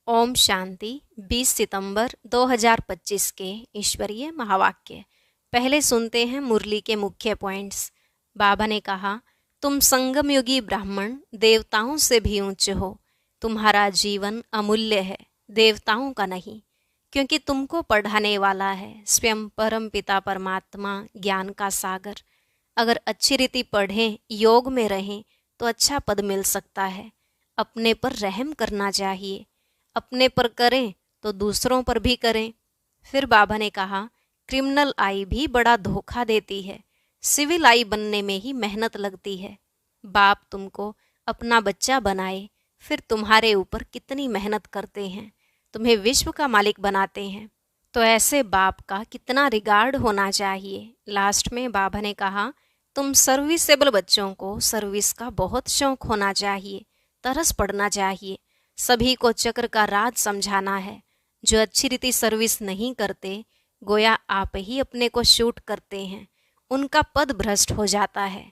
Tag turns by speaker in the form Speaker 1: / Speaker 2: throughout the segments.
Speaker 1: ओम शांति। 20 सितंबर 2025 के ईश्वरीय महावाक्य। पहले सुनते हैं मुरली के मुख्य पॉइंट्स। बाबा ने कहा, तुम संगमयुगी ब्राह्मण देवताओं से भी ऊंचे हो। तुम्हारा जीवन अमूल्य है, देवताओं का नहीं, क्योंकि तुमको पढ़ाने वाला है स्वयं परम पिता परमात्मा, ज्ञान का सागर। अगर अच्छी रीति पढ़ें, योग में रहें तो अच्छा पद मिल सकता है। अपने पर रहम करना चाहिए, अपने पर करें तो दूसरों पर भी करें। फिर बाबा ने कहा, क्रिमिनल आई भी बड़ा धोखा देती है, सिविल आई बनने में ही मेहनत लगती है। बाप तुमको अपना बच्चा बनाए, फिर तुम्हारे ऊपर कितनी मेहनत करते हैं, तुम्हें विश्व का मालिक बनाते हैं, तो ऐसे बाप का कितना रिगार्ड होना चाहिए। लास्ट में बाबा ने कहा, तुम सर्विसेबल बच्चों को सर्विस का बहुत शौक होना चाहिए, तरस पड़ना चाहिए। सभी को चक्र का राज समझाना है। जो अच्छी रीति सर्विस नहीं करते, गोया आप ही अपने को शूट करते हैं, उनका पद भ्रष्ट हो जाता है।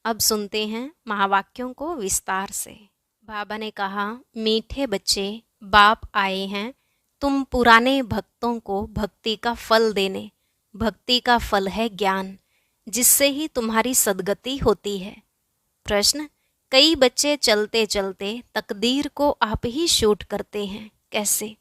Speaker 1: अब सुनते हैं महावाक्यों को विस्तार से। बाबा ने कहा, मीठे बच्चे, बाप आए हैं तुम पुराने भक्तों को भक्ति का फल देने। भक्ति का फल है ज्ञान, जिससे ही तुम्हारी सद्गति होती है। प्रश्न, कई बच्चे चलते चलते तकदीर को आप ही शूट करते हैं, कैसे?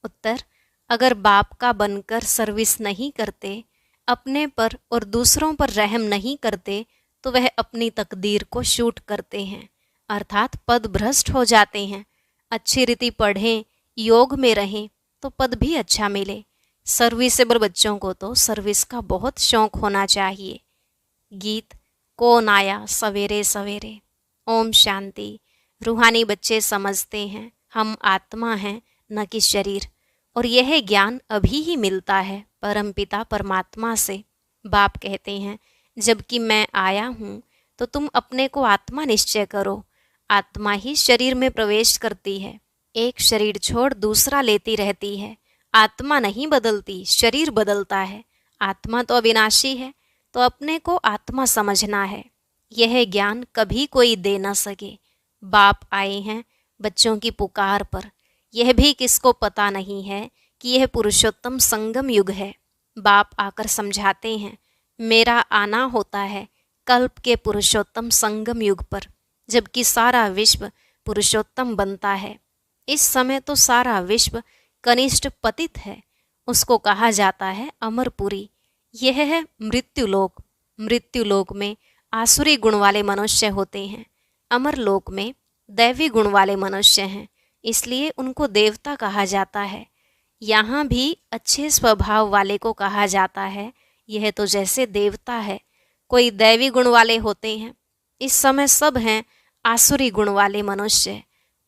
Speaker 1: उत्तर, अगर बाप का बनकर सर्विस नहीं करते, अपने पर और दूसरों पर रहम नहीं करते, तो वह अपनी तकदीर को शूट करते हैं, अर्थात पद भ्रष्ट हो जाते हैं। अच्छी रीति पढ़ें, योग में रहें तो पद भी अच्छा मिले। सर्विसेबल बच्चों को तो सर्विस का बहुत शौक होना चाहिए। गीत, कौन आया सवेरे सवेरे। ओम शांति। रूहानी बच्चे समझते हैं हम आत्मा हैं, न कि शरीर, और यह ज्ञान अभी ही मिलता है परमपिता परमात्मा से। बाप कहते हैं, जबकि मैं आया हूँ तो तुम अपने को आत्मा निश्चय करो। आत्मा ही शरीर में प्रवेश करती है, एक शरीर छोड़ दूसरा लेती रहती है। आत्मा नहीं बदलती, शरीर बदलता है। आत्मा तो अविनाशी है, तो अपने को आत्मा समझना है। यह ज्ञान कभी कोई दे न सके। बाप आए हैं बच्चों की पुकार पर। यह भी किसको पता नहीं है कि यह पुरुषोत्तम संगम युग है। बाप आकर समझाते हैं, मेरा आना होता है कल्प के पुरुषोत्तम संगम युग पर, जबकि सारा विश्व पुरुषोत्तम बनता है। इस समय तो सारा विश्व कनिष्ठ पतित है, उसको कहा जाता है अमरपुरी। यह है मृत्युलोक। मृत्युलोक में आसुरी गुण वाले मनुष्य होते हैं, अमरलोक में दैवी गुण वाले मनुष्य हैं, इसलिए उनको देवता कहा जाता है। यहाँ भी अच्छे स्वभाव वाले को कहा जाता है। यह तो जैसे देवता है, कोई दैवी गुण वाले होते हैं। इस समय सब हैं आसुरी गुण वाले मनुष्य,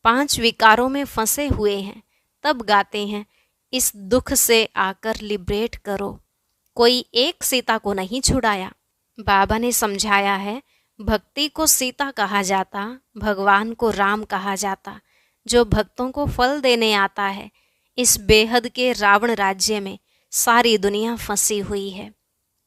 Speaker 1: 5 विकारों में फंसे हुए हैं। तब गाते हैं, इस दुख से आकर लिबरेट करो। कोई एक सीता को नहीं छुड़ाया। बाबा ने समझाया है, भक्ति को सीता कहा जाता, भगवान को राम कहा जाता, जो भक्तों को फल देने आता है। इस बेहद के रावण राज्य में सारी दुनिया फंसी हुई है,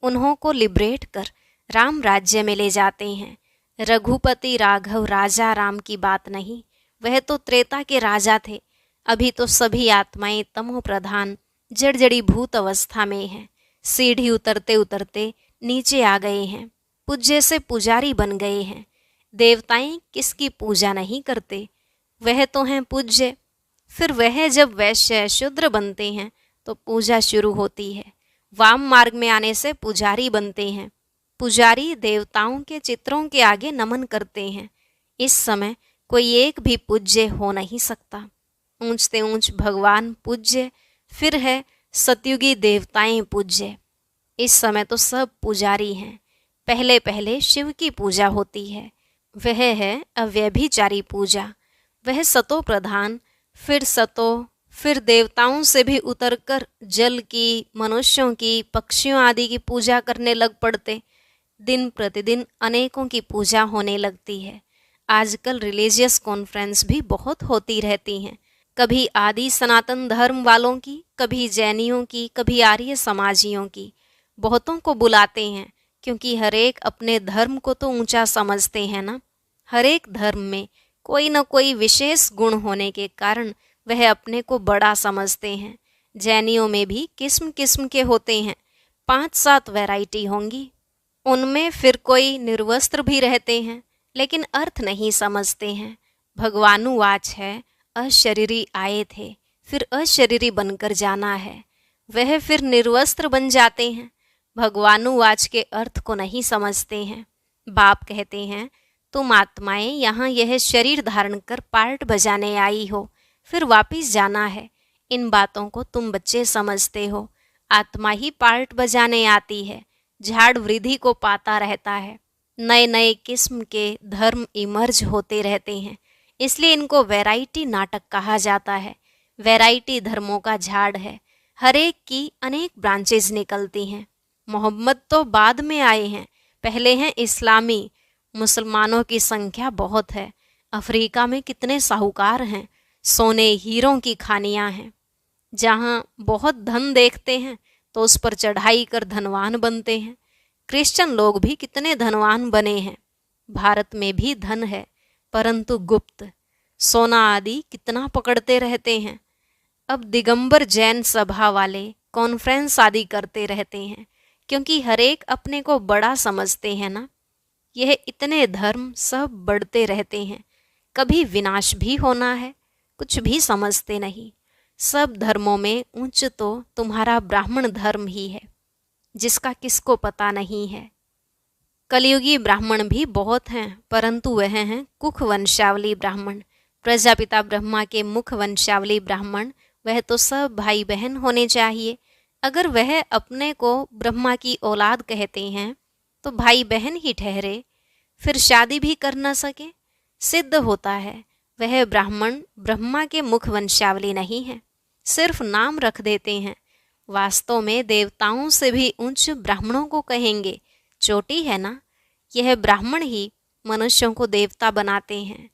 Speaker 1: उन्हों को लिबरेट कर राम राज्य में ले जाते हैं। रघुपति राघव राजा राम की बात नहीं, वह तो त्रेता के राजा थे। अभी तो सभी आत्माएं तमो प्रधान जड़जड़ी भूत अवस्था में हैं। सीढ़ी उतरते उतरते नीचे आ गए हैं, पूज्य से पुजारी बन गए हैं। देवताएं किसकी पूजा नहीं करते, वह तो हैं पूज्य। फिर वह जब वैश्य शूद्र बनते हैं तो पूजा शुरू होती है। वाम मार्ग में आने से पुजारी बनते हैं। पुजारी देवताओं के चित्रों के आगे नमन करते हैं। इस समय कोई एक भी पूज्य हो नहीं सकता। ऊंचते ऊंच भगवान पूज्य, फिर है सतयुगी देवताएं पूज्य। इस समय तो सब पुजारी हैं। पहले पहले शिव की पूजा होती है, वह है अव्यभिचारी पूजा। वह सतो प्रधान, फिर सतो, फिर देवताओं से भी उतरकर जल की, मनुष्यों की, पक्षियों आदि की पूजा करने लग पड़ते। दिन प्रतिदिन अनेकों की पूजा होने लगती है। आजकल रिलीजियस कॉन्फ्रेंस भी बहुत होती रहती हैं, कभी आदि सनातन धर्म वालों की, कभी जैनियों की, कभी आर्य समाजियों की। बहुतों को बुलाते हैं, क्योंकि हरेक अपने धर्म को तो ऊंचा समझते हैं ना। हरेक धर्म में कोई न कोई विशेष गुण होने के कारण वह अपने को बड़ा समझते हैं। जैनियों में भी किस्म किस्म के होते हैं, 5-7 वैरायटी होंगी। उनमें फिर कोई निर्वस्त्र भी रहते हैं, लेकिन अर्थ नहीं समझते हैं। भगवानुवाच है, अशरीरी आए थे, फिर अशरीरी बनकर जाना है। वह फिर निर्वस्त्र बन जाते हैं, भगवानुवाच के अर्थ को नहीं समझते हैं। बाप कहते हैं, तुम आत्माएं यहाँ यह शरीर धारण कर पार्ट बजाने आई हो, फिर वापिस जाना है। इन बातों को तुम बच्चे समझते हो। आत्मा ही पार्ट बजाने आती है, झाड़ वृद्धि को पाता रहता है। नए नए किस्म के धर्म इमर्ज होते रहते हैं, इसलिए इनको वैरायटी नाटक कहा जाता है। वैरायटी धर्मों का झाड़ है, हर एक की अनेक ब्रांचेज निकलती हैं। मोहम्मद तो बाद में आए हैं, पहले हैं इस्लामी। मुसलमानों की संख्या बहुत है। अफ्रीका में कितने साहूकार हैं, सोने हीरों की खानियां हैं। जहाँ बहुत धन देखते हैं तो उस पर चढ़ाई कर धनवान बनते हैं। क्रिश्चियन लोग भी कितने धनवान बने हैं। भारत में भी धन है, परंतु गुप्त। सोना आदि कितना पकड़ते रहते हैं। अब दिगंबर जैन सभा वाले कॉन्फ्रेंस आदि करते रहते हैं, क्योंकि हर एक अपने को बड़ा समझते हैं ना। यह इतने धर्म सब बढ़ते रहते हैं, कभी विनाश भी होना है, कुछ भी समझते नहीं। सब धर्मों में उच्च तो तुम्हारा ब्राह्मण धर्म ही है, जिसका किसको पता नहीं है। कलयुगी ब्राह्मण भी बहुत हैं, परंतु वह हैं कुख वंशावली ब्राह्मण। प्रजापिता ब्रह्मा के मुख वंशावली ब्राह्मण, वह तो सब भाई बहन होने चाहिए। अगर वह अपने को ब्रह्मा की औलाद कहते हैं तो भाई बहन ही ठहरे, फिर शादी भी कर न सके। सिद्ध होता है वह ब्राह्मण ब्रह्मा के मुख वंशावली नहीं है, सिर्फ नाम रख देते हैं। वास्तव में देवताओं से भी उच्च ब्राह्मणों को कहेंगे। चोटी है ना, यह ब्राह्मण ही मनुष्यों को देवता बनाते हैं।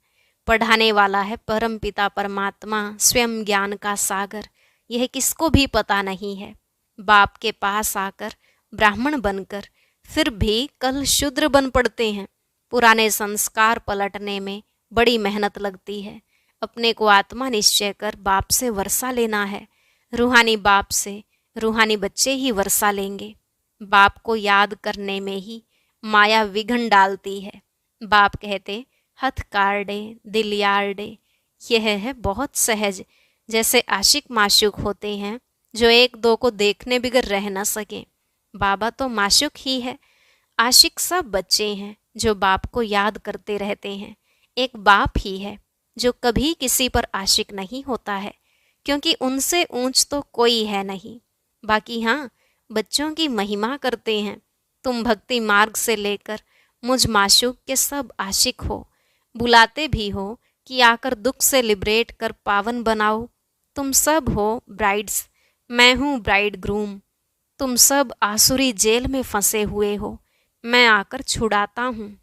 Speaker 1: पढ़ाने वाला है परमपिता परमात्मा, स्वयं ज्ञान का सागर। यह किसको भी पता नहीं है। बाप के पास आकर ब्राह्मण बनकर फिर भी कल शूद्र बन पड़ते हैं। पुराने संस्कार पलटने में बड़ी मेहनत लगती है। अपने को आत्मा निश्चय कर बाप से वर्षा लेना है। रूहानी बाप से रूहानी बच्चे ही वर्षा लेंगे। बाप को याद करने में ही माया विघ्न डालती है। बाप कहते, हथ कार्डे दिल यार्डे। यह है बहुत सहज। जैसे आशिक माशूक होते हैं, जो एक दो को देखने बिगर रह न सके। बाबा तो माशूक ही है। आशिक सब बच्चे हैं जो बाप को याद करते रहते हैं। एक बाप ही है जो कभी किसी पर आशिक नहीं होता है, क्योंकि उनसे ऊंच तो कोई है नहीं। बाकी हाँ, बच्चों की महिमा करते हैं। तुम भक्ति मार्ग से लेकर मुझ माशूक के सब आशिक हो। बुलाते भी हो कि आकर दुख से लिबरेट कर पावन बनाओ। तुम सब हो ब्राइड्स, मैं हूँ ब्राइड ग्रूम। तुम सब आसुरी जेल में फंसे हुए हो, मैं आकर छुड़ाता हूँ।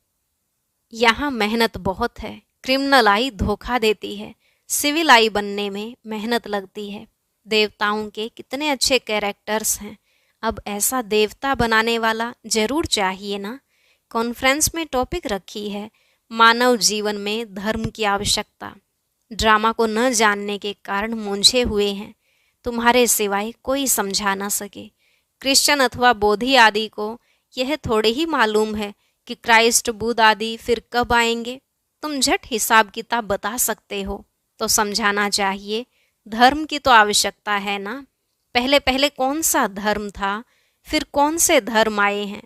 Speaker 1: यहाँ मेहनत बहुत है। क्रिमिनल आई धोखा देती है, सिविल आई बनने में मेहनत लगती है। देवताओं के कितने अच्छे कैरेक्टर्स हैं। अब ऐसा देवता बनाने वाला जरूर चाहिए ना। कॉन्फ्रेंस में टॉपिक रखी है, मानव जीवन में धर्म की आवश्यकता। ड्रामा को न जानने के कारण मूंझे हुए हैं, तुम्हारे सिवाय कोई समझा ना सके। क्रिश्चियन अथवा बोधि आदि को यह थोड़े ही मालूम है कि क्राइस्ट बुद्ध आदि फिर कब आएंगे। तुम झट हिसाब किताब बता सकते हो तो समझाना चाहिए। धर्म की तो आवश्यकता है ना। पहले पहले कौन सा धर्म था, फिर कौन से धर्म आए हैं।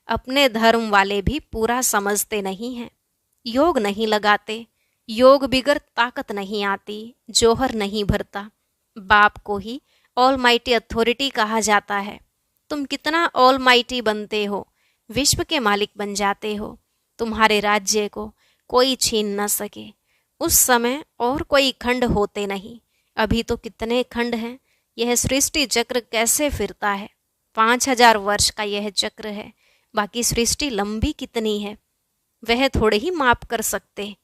Speaker 1: अपने धर्म वाले भी पूरा समझते नहीं हैं। योग नहीं लगाते, योग बिगर ताकत नहीं आती, जोहर नहीं भरता। बाप को ही ऑल माइटी अथॉरिटी कहा जाता है। तुम कितना ऑल माइटी बनते हो, विश्व के मालिक बन जाते हो। तुम्हारे राज्य को कोई छीन न सके। उस समय और कोई खंड होते नहीं, अभी तो कितने खंड हैं। यह सृष्टि चक्र कैसे फिरता है। 5000 वर्ष का यह चक्र है, बाकी सृष्टि लंबी कितनी है वह थोड़े ही माप कर सकते।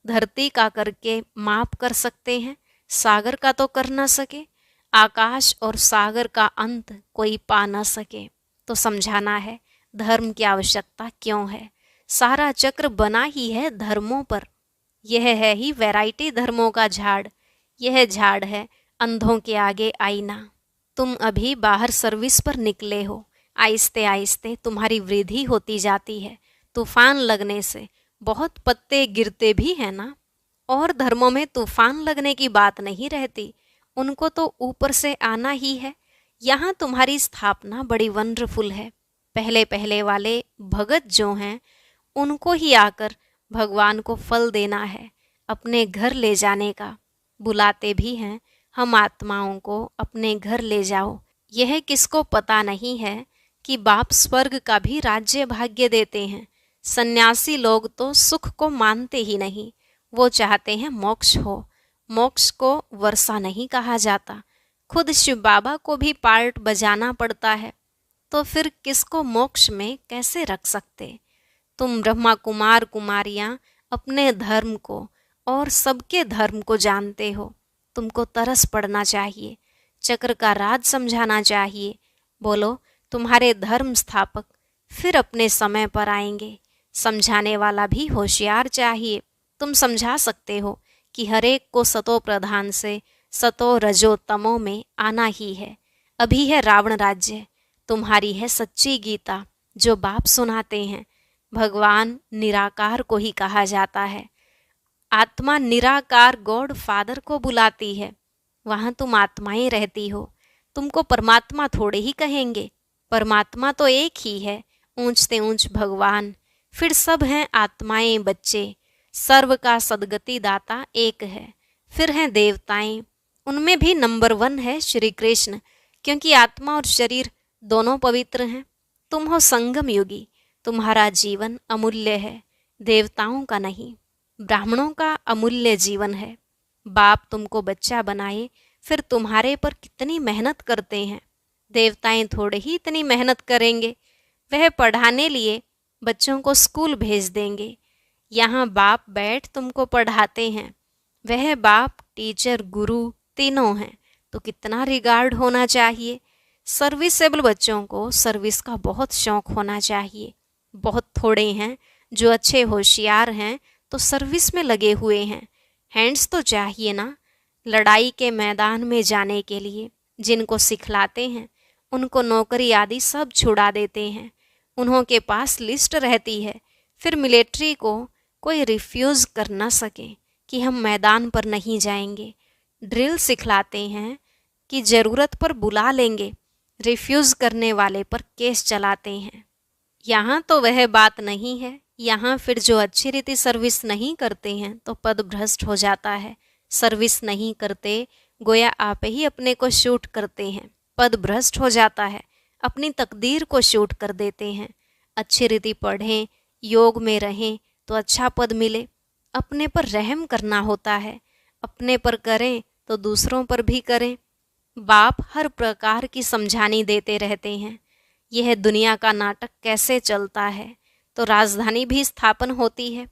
Speaker 1: धरती का करके माप कर सकते हैं, सागर का तो कर ना सके। आकाश और सागर का अंत कोई पा ना सके। तो समझाना है धर्म की आवश्यकता क्यों है। सारा चक्र बना ही है धर्मों पर। यह है ही वैरायटी धर्मों का झाड़। यह झाड़ है अंधों के आगे आईना। तुम अभी बाहर सर्विस पर निकले हो, आहिस्ते आहिस्ते तुम्हारी वृद्धि होती जाती है। तूफान लगने से बहुत पत्ते गिरते भी हैं ना। और धर्मों में तूफान लगने की बात नहीं रहती, उनको तो ऊपर से आना ही है। यहाँ तुम्हारी स्थापना बड़ी वंडरफुल है। पहले पहले वाले भगत जो हैं उनको ही आकर भगवान को फल देना है, अपने घर ले जाने का। बुलाते भी हैं, हम आत्माओं को अपने घर ले जाओ। यह किसको पता नहीं है कि बाप स्वर्ग का भी राज्य भाग्य देते हैं। सन्यासी लोग तो सुख को मानते ही नहीं, वो चाहते हैं मोक्ष हो। मोक्ष को वर्षा नहीं कहा जाता। खुद शिव बाबा को भी पार्ट बजाना पड़ता है, तो फिर किसको मोक्ष में कैसे रख सकते। तुम ब्रह्मा कुमार कुमारियां अपने धर्म को और सबके धर्म को जानते हो। तुमको तरस पड़ना चाहिए, चक्र का राज समझाना चाहिए। बोलो, तुम्हारे धर्म स्थापक फिर अपने समय पर आएंगे। समझाने वाला भी होशियार चाहिए। तुम समझा सकते हो कि हरेक को सतो प्रधान से सतो रजो तमो में आना ही है। अभी है रावण राज्य, तुम्हारी है सच्ची गीता जो बाप सुनाते हैं। भगवान निराकार को ही कहा जाता है। आत्मा निराकार गॉड फादर को बुलाती है। वहां तुम आत्माएं रहती हो, तुमको परमात्मा थोड़े ही कहेंगे। परमात्मा तो एक ही है, ऊंचते ऊंच भगवान। फिर सब हैं आत्माएं बच्चे। सर्व का सदगति दाता एक है। फिर हैं देवताएं, उनमें भी नंबर 1 है श्री कृष्ण, क्योंकि आत्मा और शरीर दोनों पवित्र हैं। तुम हो संगम युगी, तुम्हारा जीवन अमूल्य है, देवताओं का नहीं। ब्राह्मणों का अमूल्य जीवन है। बाप तुमको बच्चा बनाए, फिर तुम्हारे पर कितनी मेहनत करते हैं। देवताएं थोड़े ही इतनी मेहनत करेंगे। वह पढ़ाने लिए बच्चों को स्कूल भेज देंगे। यहाँ बाप बैठ तुमको पढ़ाते हैं। वह बाप टीचर गुरु तीनों हैं, तो कितना रिगार्ड होना चाहिए। सर्विसेबल बच्चों को सर्विस का बहुत शौक होना चाहिए। बहुत थोड़े हैं जो अच्छे होशियार हैं तो सर्विस में लगे हुए हैं। हैंड्स तो चाहिए ना लड़ाई के मैदान में जाने के लिए। जिनको सिखलाते हैं उनको नौकरी आदि सब छुड़ा देते हैं। उन्हों के पास लिस्ट रहती है। फिर मिलिट्री को कोई रिफ्यूज़ कर न सके कि हम मैदान पर नहीं जाएंगे। ड्रिल सिखलाते हैं कि ज़रूरत पर बुला लेंगे, रिफ्यूज़ करने वाले पर केस चलाते हैं। यहाँ तो वह बात नहीं है। यहाँ फिर जो अच्छी रीति सर्विस नहीं करते हैं तो पद भ्रष्ट हो जाता है। सर्विस नहीं करते गोया आप ही अपने को शूट करते हैं। पद भ्रष्ट हो जाता है, अपनी तकदीर को शूट कर देते हैं। अच्छी रीति पढ़ें, योग में रहें तो अच्छा पद मिले। अपने पर रहम करना होता है, अपने पर करें तो दूसरों पर भी करें। बाप हर प्रकार की समझानी देते रहते हैं। यह दुनिया का नाटक कैसे चलता है, तो राजधानी भी स्थापन होती है।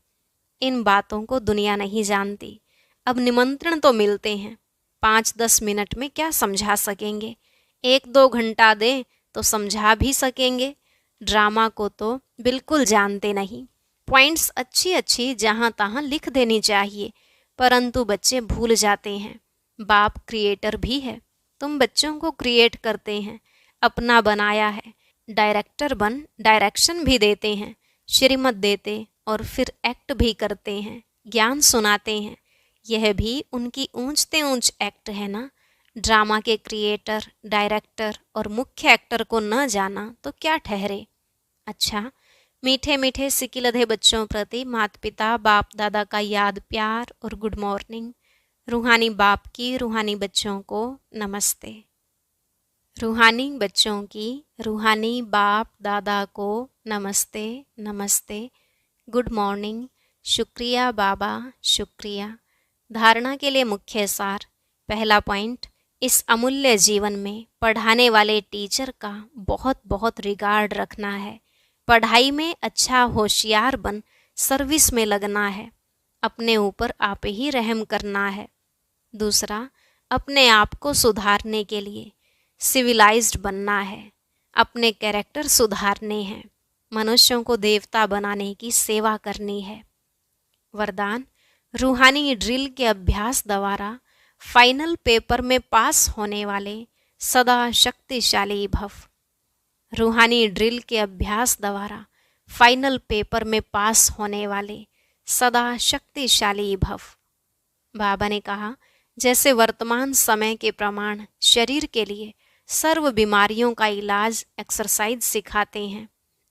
Speaker 1: इन बातों को दुनिया नहीं जानती। अब निमंत्रण तो मिलते हैं, 5-10 मिनट में क्या समझा सकेंगे। 1-2 घंटा दें तो समझा भी सकेंगे। ड्रामा को तो बिल्कुल जानते नहीं। पॉइंट्स अच्छी अच्छी जहाँ तहाँ लिख देनी चाहिए, परंतु बच्चे भूल जाते हैं। बाप क्रिएटर भी है, तुम बच्चों को क्रिएट करते हैं, अपना बनाया है। डायरेक्टर बन डायरेक्शन भी देते हैं, श्रीमत देते और फिर एक्ट भी करते हैं, ज्ञान सुनाते हैं। यह भी उनकी ऊंचते ऊंच एक्ट है ना। ड्रामा के क्रिएटर, डायरेक्टर और मुख्य एक्टर को न जाना तो क्या ठहरे। अच्छा, मीठे मीठे सिकिलधे बच्चों प्रति माता पिता बाप दादा का याद प्यार और गुड मॉर्निंग। रूहानी बाप की रूहानी बच्चों को नमस्ते। रूहानी बच्चों की रूहानी बाप दादा को नमस्ते नमस्ते, गुड मॉर्निंग, शुक्रिया बाबा शुक्रिया। धारणा के लिए मुख्य सार। पहला पॉइंट, इस अमूल्य जीवन में पढ़ाने वाले टीचर का बहुत बहुत रिगार्ड रखना है। पढ़ाई में अच्छा होशियार बन सर्विस में लगना है। अपने ऊपर आप ही रहम करना है। दूसरा, अपने आप को सुधारने के लिए सिविलाइज्ड बनना है। अपने कैरेक्टर सुधारने हैं। मनुष्यों को देवता बनाने की सेवा करनी है। वरदान, रूहानी ड्रिल के अभ्यास द्वारा फाइनल पेपर में पास होने वाले सदा शक्तिशाली भव। रूहानी ड्रिल के अभ्यास द्वारा फाइनल पेपर में पास होने वाले सदा शक्तिशाली भव। बाबा ने कहा, जैसे वर्तमान समय के प्रमाण शरीर के लिए सर्व बीमारियों का इलाज एक्सरसाइज सिखाते हैं,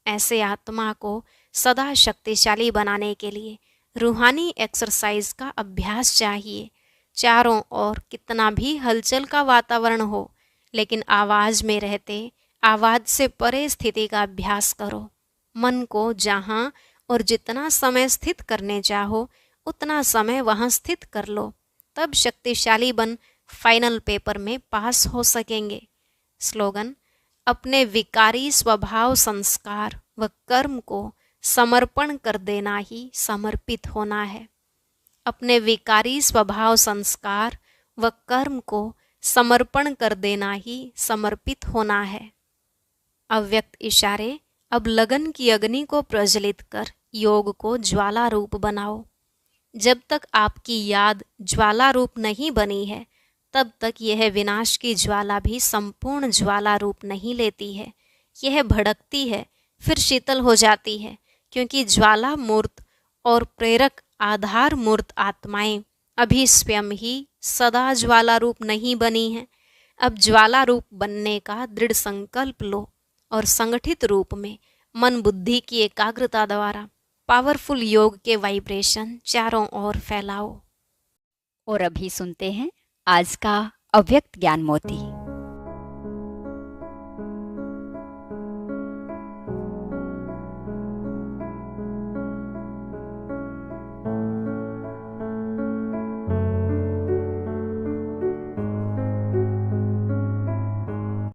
Speaker 1: ऐसे आत्मा को सदा शक्तिशाली बनाने के लिए रूहानी एक्सरसाइज का अभ्यास चाहिए। चारों ओर कितना भी हलचल का वातावरण हो, लेकिन आवाज में रहते आवाज से परे स्थिति का अभ्यास करो। मन को जहाँ और जितना समय स्थित करने चाहो उतना समय वहाँ स्थित कर लो, तब शक्तिशाली बन फाइनल पेपर में पास हो सकेंगे। स्लोगन: अपने विकारी स्वभाव, संस्कार व कर्म को समर्पण कर देना ही समर्पित होना है। अपने विकारी स्वभाव, संस्कार व कर्म को समर्पण कर देना ही समर्पित होना है। अव्यक्त इशारे: अब लगन की अग्नि को प्रज्वलित कर योग को ज्वाला रूप बनाओ। जब तक आपकी याद ज्वाला रूप नहीं बनी है, तब तक यह विनाश की ज्वाला भी संपूर्ण ज्वाला रूप नहीं लेती है। यह भड़कती है, फिर शीतल हो जाती है, क्योंकि ज्वाला मूर्त और प्रेरक आधार मूर्त आत्माएं अभी स्वयं ही सदा ज्वाला रूप नहीं बनी हैं। अब ज्वाला रूप बनने का दृढ़ संकल्प लो और संगठित रूप में मन बुद्धि की एकाग्रता द्वारा पावरफुल योग के वाइब्रेशन चारों ओर फैलाओ।
Speaker 2: और अभी सुनते हैं आज का अव्यक्त ज्ञान मोती।